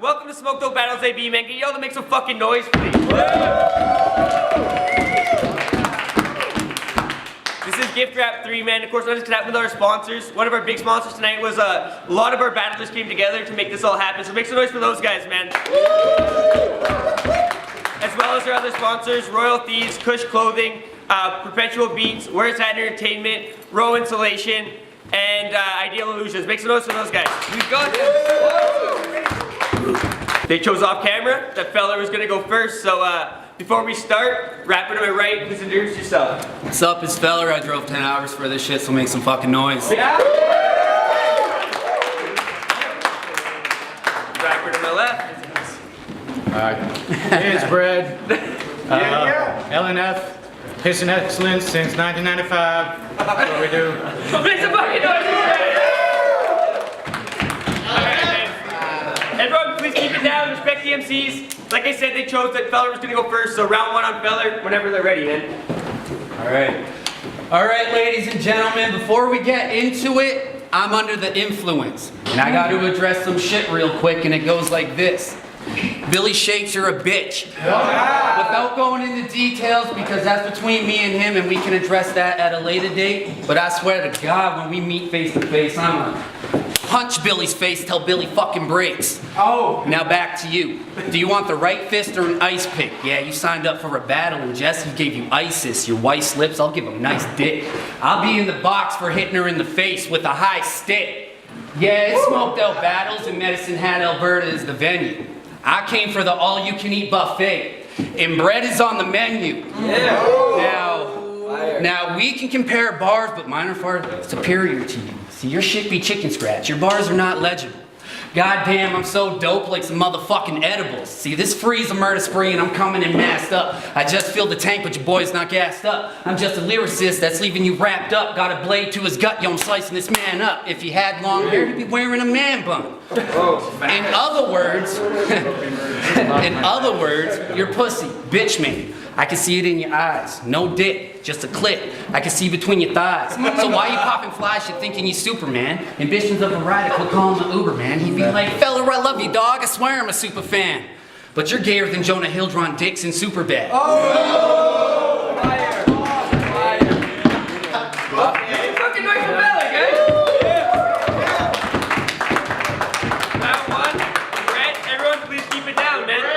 welcome to Smoke Dope Battles AB, man. Get y'all to make some fucking noise, please. This is Gift Wrap 3, man. Of course, I'm just connecting with our sponsors. One of our big sponsors tonight was a lot of our battlers came together to make this all happen. So make some noise for those guys, man. As well as our other sponsors, Royal Thieves, Kush Clothing, Perpetual Beats, Where's That Entertainment, Row Insulation, and Ideal Illusions. Make some noise for those guys. We got them. They chose off camera. That fella was gonna go first. So before we start, rapper to my right, please introduce yourself. What's up, it's Feller. I drove 10 hours for this shit, so make some fucking noise. Yeah. Rapper to my left. It's Brad. LNF, Piston Excellence since 1995. That's what we do. Make some fucking noise. Everyone, please keep it down. Respect the MCs. Like I said, they chose that Feller was gonna go first, so round one on Feller whenever they're ready, man. All right, ladies and gentlemen, before we get into it, I'm under the influence. And I got to address some shit real quick, and it goes like this. Billy Shakes, you're a bitch. Without going into details, because that's between me and him, and we can address that at a later date, but I swear to God, when we meet face to face, I'm gonna punch Billy's face till Billy fucking breaks. Oh! Now back to you. Do you want the right fist or an ice pick? Yeah, you signed up for a battle and Jesse gave you ISIS. Your wife's lips, I'll give him nice dick. I'll be in the box for hitting her in the face with a high stick. Yeah, it's Smoked Out Battles and Medicine Hat, Alberta is the venue. I came for the all-you-can-eat buffet, and bread is on the menu. Yeah. Now we can compare bars, but mine are far superior to you. See, your shit be chicken scratch. Your bars are not legible. Goddamn, I'm so dope like some motherfucking edibles. See, this free's a murder spree and I'm coming in masked up. I just filled the tank, but your boy's not gassed up. I'm just a lyricist that's leaving you wrapped up. Got a blade to his gut, yo, I'm slicing this man up. If he had long hair, he'd be wearing a man bun. In other words, you're pussy, bitch man. I can see it in your eyes. No dick, just a clit. I can see between your thighs. So why you popping fly shit thinking you Superman? Ambitions of a radical, call him an Uber man. He'd be like, fella, I love you, dog. I swear I'm a super fan. But you're gayer than Jonah Hill drawing dicks in Superbad. Oh! Fire! Fire! Fucking noise for Feller, guys! Round one. Brett, everyone, please keep it down, man.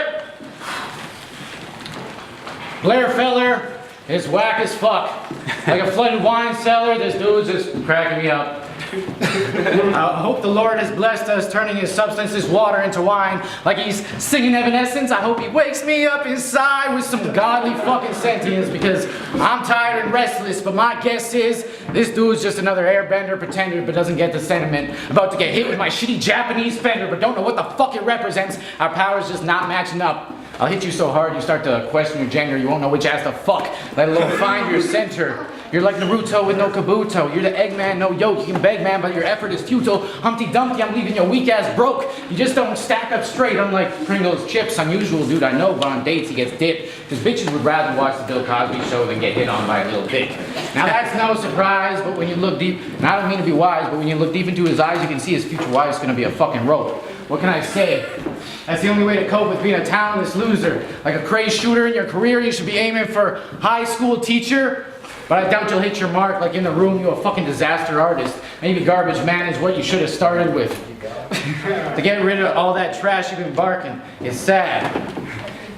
Blair Feller is whack as fuck. Like a flooded wine cellar, this dude's just cracking me up. I hope the Lord has blessed us, turning his substances water into wine. Like he's singing Evanescence, I hope he wakes me up inside with some godly fucking sentience, because I'm tired and restless, but my guess is this dude's just another airbender pretender but doesn't get the sentiment. About to get hit with my shitty Japanese fender but don't know what the fuck it represents. Our power's just not matching up. I'll hit you so hard you start to question your gender, you won't know which ass to fuck, let alone find your center. You're like Naruto with no Kabuto. You're the Eggman, no yoke. You can beg man, but your effort is futile. Humpty Dumpty, I'm leaving your weak ass broke. You just don't stack up straight, unlike Pringles chips. Unusual dude, I know, but on dates he gets dipped. Because bitches would rather watch the Bill Cosby show than get hit on by a little dick. Now that's no surprise, but when you look deep, and I don't mean to be wise, but when you look deep into his eyes, you can see his future wife's gonna be a fucking rope. What can I say? That's the only way to cope with being a talentless loser. Like a crazed shooter in your career, you should be aiming for high school teacher. But I doubt you'll hit your mark. Like in the room, you're a fucking disaster artist. Maybe garbage man is what you should have started with. To get rid of all that trash you've been barking is sad.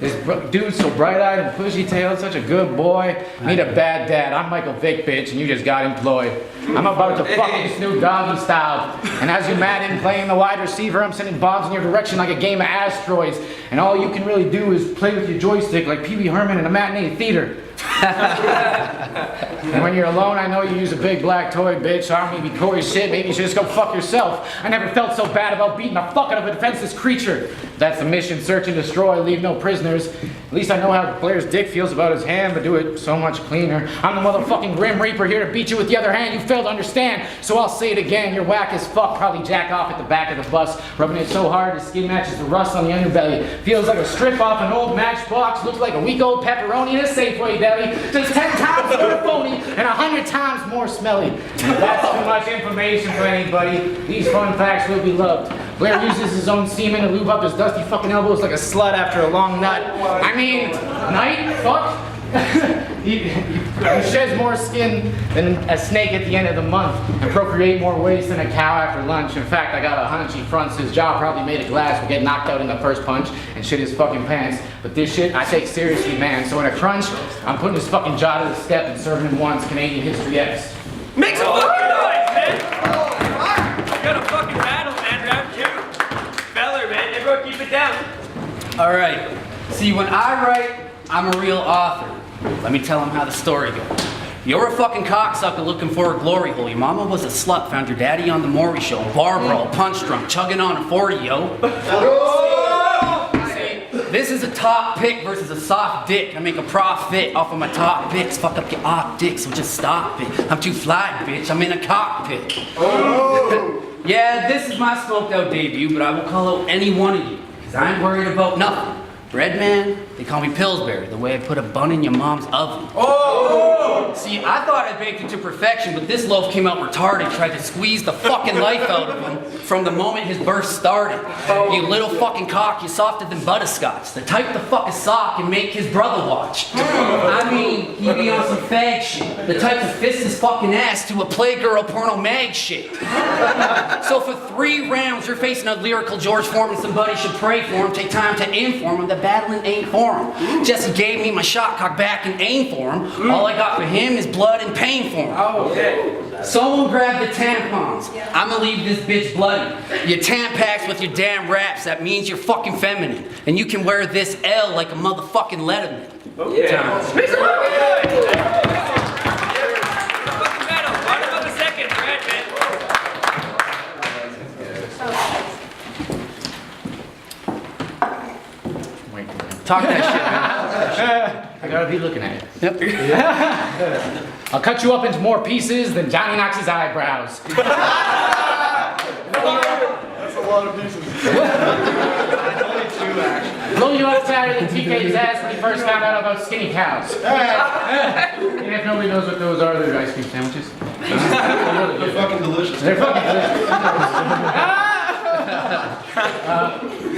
This dude's so bright-eyed and bushy-tailed, such a good boy. Need a bad dad. I'm Michael Vick, bitch, and you just got employed. I'm about to fucking Snoop Doggy style. And as you mad in playing the wide receiver, I'm sending bombs in your direction like a game of asteroids. And all you can really do is play with your joystick like Pee Wee Herman in a matinee theater. And when you're alone, I know you use a big black toy, bitch, so I don't mean to be coy as shit. Maybe you should just go fuck yourself. I never felt so bad about beating the fuck out of a defenseless creature. That's the mission, search and destroy, leave no prisoners. At least I know how Blair's dick feels about his hand, but do it so much cleaner. I'm the motherfucking Grim Reaper here to beat you with the other hand you failed to understand. So I'll say it again, you're whack as fuck, probably jack off at the back of the bus, rubbing it so hard the skin matches the rust on the underbelly. Feels like a strip off an old matchbox, looks like a week old pepperoni in a Safeway deli. Just 10 times more phony and 100 times more smelly. And if that's too much information for anybody, these fun facts will be loved. Blair uses his own semen to lube up his dusty fucking elbows like a slut after a long nut. I mean, night? Fuck? he sheds more skin than a snake at the end of the month and procreate more waste than a cow after lunch. In fact, I got a hunch he fronts his jaw probably made of glass will get knocked out in the first punch and shit his fucking pants. But this shit I take seriously, man. So in a crunch, I'm putting his fucking jaw to the step and serving him once Canadian History X. Make some fucking noise, man! We got a fucking battle, man. Round 2. Feller, man. Everyone keep it down. All right. See, when I write, I'm a real author. Let me tell him how the story goes. You're a fucking cocksucker looking for a glory hole. Your mama was a slut, found your daddy on the Maury show, bar brawl, punch drunk, chugging on a 40, yo. See, this is a top pick versus a soft dick. I make a profit off of my top picks. Fuck up your optics, so just stop it. I'm too fly, bitch. I'm in a cockpit. Yeah, this is my smoked out debut, but I will call out any one of you, because I ain't worried about nothing. Bread man, they call me Pillsbury, the way I put a bun in your mom's oven. Oh! See, I thought I baked it to perfection, but this loaf came out retarded, tried to squeeze the fucking life out of him from the moment his birth started. You little fucking cock, you're softer than butterscotch. The type to fuck a sock and make his brother watch. I mean, he be on some fag shit. The type to fist his fucking ass to a Playgirl porno mag shit. So for 3 rounds, you're facing a lyrical George Foreman. Somebody should pray for him, take time to inform him. The battling ain't for him. Jesse gave me my shot, cock back and aim for him. All I got for him is blood and pain for him. Oh, okay. Someone grab the tampons. I'ma leave this bitch bloody. Your tampaks with your damn raps, that means you're fucking feminine. And you can wear this L like a motherfucking Letterman. Yeah. Make some fucking noise! Fucking battle. Bottom of the second. Bread, man. Talk that shit, man. I gotta be looking at it. Yep. I'll cut you up into more pieces than Johnny Knox's eyebrows. That's a lot of pieces. Only 2, actually. Blow you outside of the TK's ass when he first found out about skinny cows. And if nobody knows what those are, they're ice cream sandwiches. They're fucking delicious. They're fucking delicious.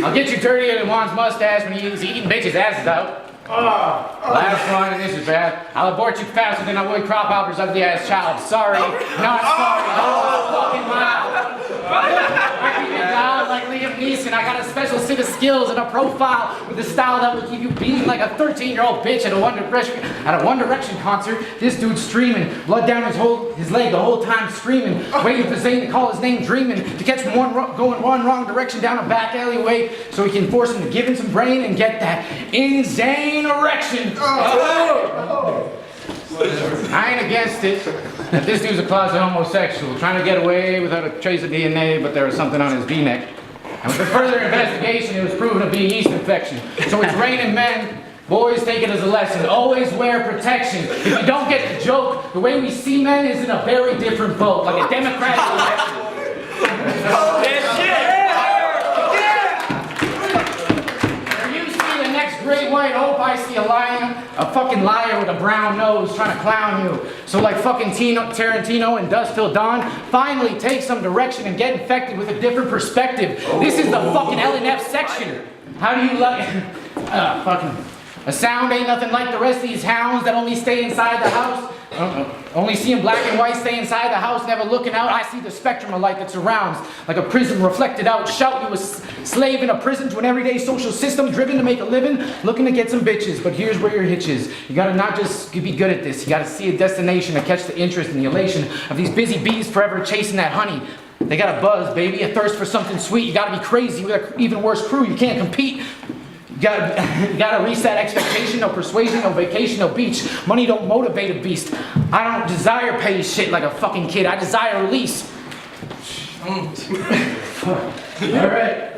I'll get you dirtier than Juan's mustache when he's eating bitches' asses out. Last one, and this is bad. I'll abort you faster than I would crop Albert's ugly ass child. Sorry, not sorry. Fucking loud. I keep it down like Liam Neeson. I got a special set of skills and a profile with a style that will keep you beating like a 13-year-old bitch at a One Direction concert. This dude's streaming, blood down his leg the whole time screaming, waiting for Zayn to call his name, dreaming to catch him going one wrong direction down a back alleyway so he can force him to give him some brain and get that insane erection. I ain't against it. That this dude's a closet homosexual, trying to get away without a trace of DNA, but there was something on his V-neck. And with further investigation, it was proven to be yeast infection. So it's raining men. Boys, take it as a lesson. Always wear protection. If you don't get the joke, the way we see men is in a very different boat, like a Democratic election. Great white hope, I see a lion, a fucking liar with a brown nose trying to clown you. So like fucking Tarantino and Dusk Till Dawn, finally take some direction and get infected with a different perspective. This is the fucking LNF section. How do you like fucking a sound ain't nothing like the rest of these hounds that only stay inside the house. Only seeing black and white stay inside the house, never looking out. I see the spectrum of light that surrounds, like a prism reflected out. Shout, you a slave in a prison to an everyday social system, driven to make a living, looking to get some bitches. But here's where your hitch is. You gotta not just be good at this, you gotta see a destination to catch the interest and the elation of these busy bees forever chasing that honey. They got a buzz, baby, a thirst for something sweet. You gotta be crazy with an even worse crew. You can't compete. You gotta reset expectation, no persuasion, no vacation, no beach. Money don't motivate a beast. I don't desire pay shit like a fucking kid. I desire release. Alright.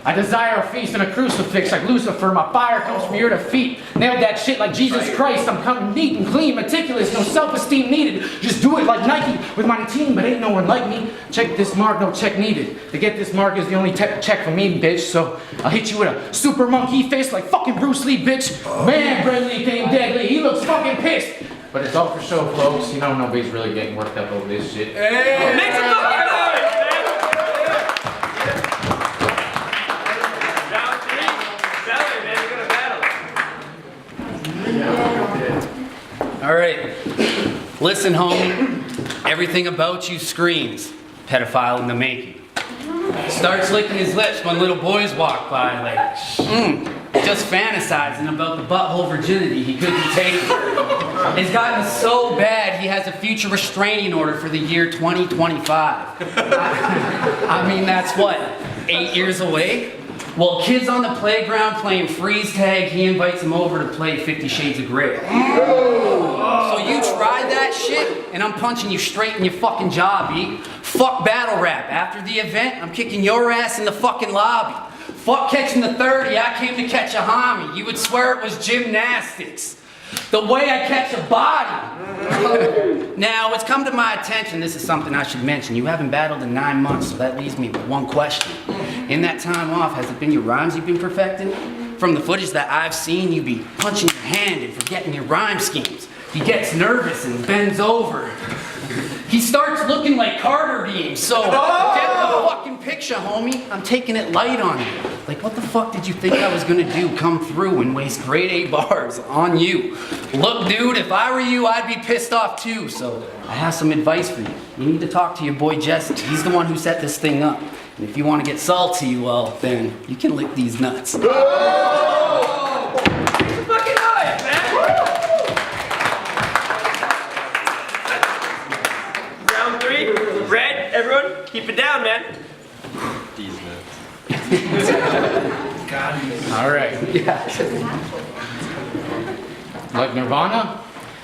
I desire a feast and a crucifix like Lucifer. My fire comes from ear to feet. Nailed that shit like Jesus Christ. I'm coming neat and clean, meticulous, no self-esteem needed. Just do it like Nike with my team, but ain't no one like me. Check this mark, no check needed. To get this mark is the only check for me, bitch. So I'll hit you with a super monkey fist like fucking Bruce Lee, bitch. Man, Bradley came deadly. He looks fucking pissed. But it's all for show, folks. You know nobody's really getting worked up over this shit. Make some fucking noise, man! right. Listen, homie. Everything about you screams pedophile in the making. Starts licking his lips when little boys walk by, like, just fantasizing about the butthole virginity he couldn't take. It's gotten so bad he has a future restraining order for the year 2025. I mean, that's what, 8 years away? Well, kids on the playground playing freeze tag, he invites them over to play 50 Shades of Grey. So you tried that shit, and I'm punching you straight in your fucking jaw, B. Fuck battle rap. After the event, I'm kicking your ass in the fucking lobby. Fuck catching the 30, I came to catch a homie. You would swear it was gymnastics. The way I catch a body. Now, it's come to my attention, this is something I should mention. You haven't battled in 9 months, so that leaves me with one question. In that time off, has it been your rhymes you've been perfecting? From the footage that I've seen, you be punching your hand and forgetting your rhyme schemes. He gets nervous and bends over. He starts looking like Carter Beam, so get the fucking picture, homie. I'm taking it light on you. Like, what the fuck did you think I was gonna do? Come through and waste grade A bars on you? Look, dude, if I were you, I'd be pissed off too, so I have some advice for you. You need to talk to your boy Jesse. He's the one who set this thing up. And if you want to get salty, well, then you can lick these nuts. Fucking nice, man. Round 3, red, everyone, keep it down, man. These nuts. All right. Yeah. Like Nirvana?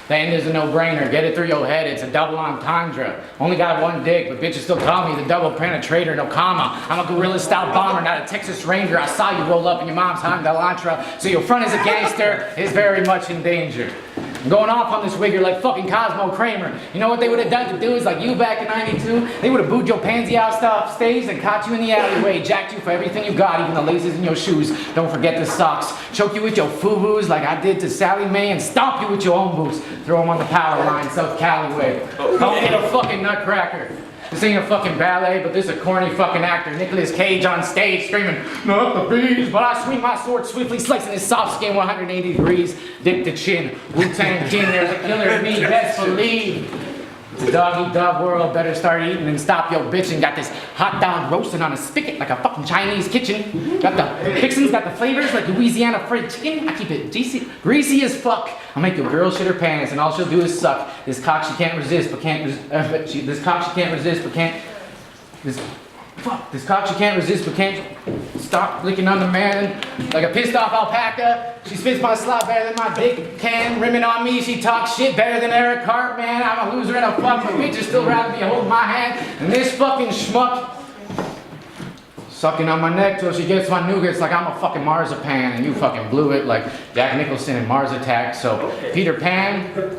The end is a no-brainer. Get it through your head. It's a double entendre. Only got one dick, but bitches still call me the double penetrator, no comma. I'm a gorilla-style bomber, not a Texas Ranger. I saw you roll up in your mom's Honda Elantra, so your front as a gangster is very much in danger. I'm going off on this wigger like fucking Cosmo Kramer. You know what they would have done to dudes like you back in '92? They would have booed your pansy out off stage and caught you in the alleyway, jacked you for everything you got, even the laces in your shoes. Don't forget the socks. Choke you with your FUBUs like I did to Sally Mae and stomp you with your own boots. Throw them on the power line, South Cali way. Call me a fucking nutcracker. This ain't a fucking ballet, but this is a corny fucking actor. Nicolas Cage on stage screaming, not the bees, but I swing my sword swiftly, slicing his soft skin 180 degrees, dick to chin. Wu-Tang Jin, there's a killer in me, best believe. It's a dog-eat-dog world, better start eating and stop your bitching. Got this hot dog roasting on a spigot like a fucking Chinese kitchen. Got the fixins, got the flavors like Louisiana fried chicken. I keep it greasy as fuck. I'll make your girl shit her pants and all she'll do is suck. This cock she can't resist, but can't, this cock she can't resist, but can't, this cock she can't resist, but can't stop licking on the man. Like a pissed off alpaca, she spits my slot better than my dick can. Rimming on me, she talks shit better than Eric Cartman. I'm a loser and a fuck, but bitches still rather be holding my hand. And this fucking schmuck sucking on my neck till she gets my nougats like I'm a fucking marzipan and you fucking blew it like Jack Nicholson in Mars Attack. So Peter Pan.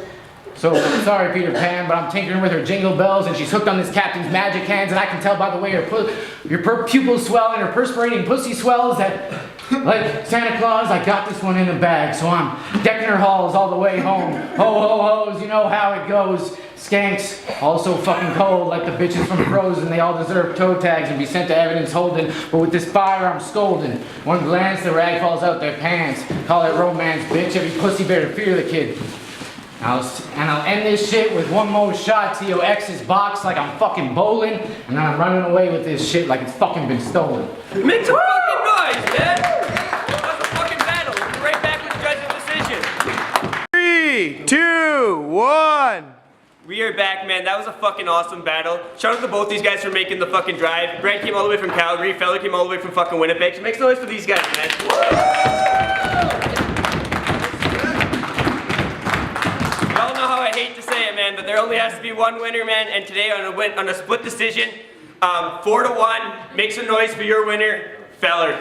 So, sorry Peter Pan, but I'm tinkering with her jingle bells and she's hooked on this captain's magic hands and I can tell by the way her pupils swell and her perspirating pussy swells that, like Santa Claus, I got this one in the bag, so I'm decking her halls all the way home. Ho ho ho's, you know how it goes. Skanks, also fucking cold like the bitches from Frozen. They all deserve toe tags and be sent to evidence holding. But with this fire, I'm scolding. One glance, the rag falls out their pants. Call it romance, bitch. Every pussy better fear the kid. I'll end this shit with one more shot to your ex's box like I'm fucking bowling, and then I'm running away with this shit like it's fucking been stolen. Make some fucking noise, man! That's a fucking battle. We'll be right back with the judge's decision. 3, 2, 1. We are back, man. That was a fucking awesome battle. Shout out to both these guys for making the fucking drive. Brent came all the way from Calgary. Feller came all the way from fucking Winnipeg. So make some noise for these guys, man. Y'all know how I hate to say it, man, but there only has to be one winner, man. And today on a split decision, 4-1. Make some noise for your winner, Feller.